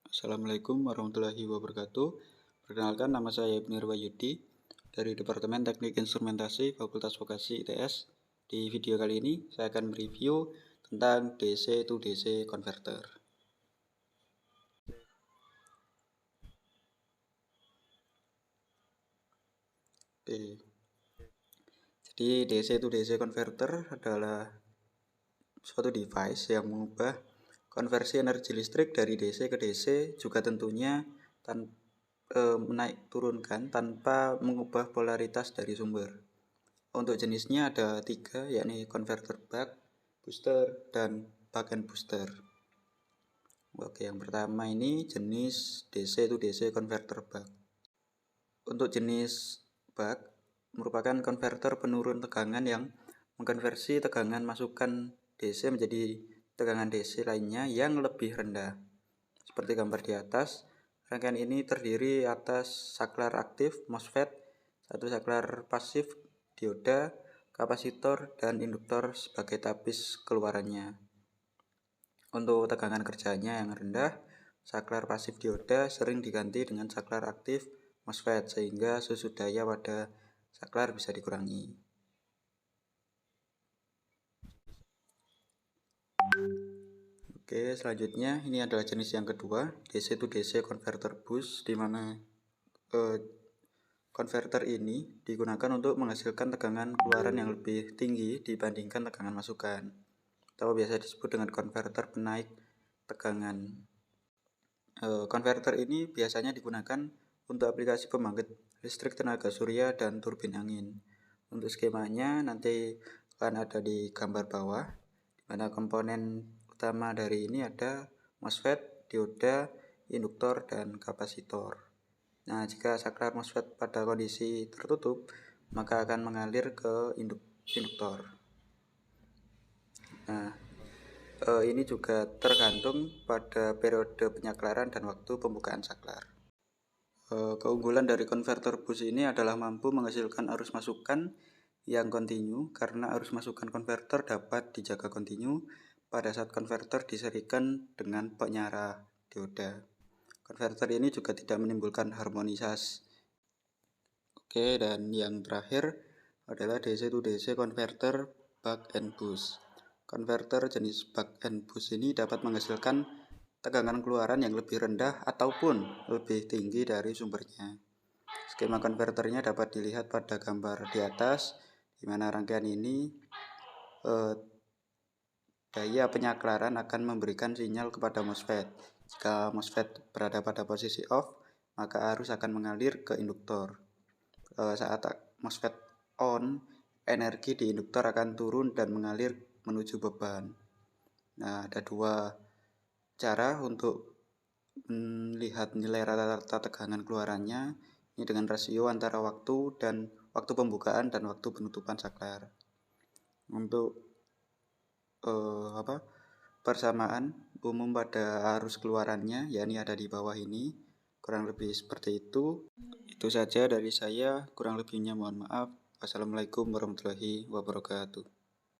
Assalamualaikum warahmatullahi wabarakatuh. Perkenalkan, nama saya Ibnu Wahyudi dari Departemen Teknik Instrumentasi Fakultas Vokasi ITS. Di video kali ini saya akan mereview tentang DC to DC converter. Oke. Jadi DC to DC converter adalah suatu device yang mengubah konversi energi listrik dari DC ke DC, juga tentunya menaik turunkan tanpa mengubah polaritas dari sumber. Untuk jenisnya ada 3, yakni converter buck, booster, dan buck and booster. Oke, yang pertama ini jenis DC to DC converter buck. Untuk jenis buck merupakan konverter penurun tegangan yang mengkonversi tegangan masukan DC menjadi tegangan DC lainnya yang lebih rendah. Seperti gambar di atas, rangkaian ini terdiri atas saklar aktif MOSFET, satu saklar pasif dioda, kapasitor, dan induktor sebagai tapis keluarannya. Untuk tegangan kerjanya yang rendah, saklar pasif dioda sering diganti dengan saklar aktif MOSFET sehingga susu daya pada saklar bisa dikurangi. Oke, selanjutnya ini adalah jenis yang kedua, DC to DC converter boost, di mana konverter ini digunakan untuk menghasilkan tegangan keluaran yang lebih tinggi dibandingkan tegangan masukan, atau biasa disebut dengan konverter penaik tegangan. Konverter ini biasanya digunakan untuk aplikasi pembangkit listrik tenaga surya dan turbin angin. Untuk skemanya nanti akan ada di gambar bawah, di mana komponen utama dari ini ada MOSFET, dioda, induktor, dan kapasitor. Nah, jika saklar MOSFET pada kondisi tertutup, maka akan mengalir ke induktor. Nah, ini juga tergantung pada periode penyaklaran dan waktu pembukaan saklar. Keunggulan dari konverter boost ini adalah mampu menghasilkan arus masukan yang kontinu, karena arus masukan konverter dapat dijaga kontinu pada saat konverter diserikan dengan penyara dioda. Konverter ini juga tidak menimbulkan harmonisasi. Oke, dan yang terakhir adalah DC to DC converter buck and boost. Konverter jenis buck and boost ini dapat menghasilkan tegangan keluaran yang lebih rendah ataupun lebih tinggi dari sumbernya. Skema konverternya dapat dilihat pada gambar di atas, di mana rangkaian ini daya penyaklaran akan memberikan sinyal kepada MOSFET. Jika MOSFET berada pada posisi off, maka arus akan mengalir ke induktor. Saat MOSFET on, energi di induktor akan turun dan mengalir menuju beban. Nah, ada 2 cara untuk melihat nilai rata-rata tegangan keluarannya, ini dengan rasio antara waktu pembukaan dan waktu penutupan saklar. Untuk persamaan umum pada arus keluarannya, yakni ada di bawah ini, kurang lebih seperti itu. Itu saja dari saya, kurang lebihnya mohon maaf. Wassalamualaikum warahmatullahi wabarakatuh.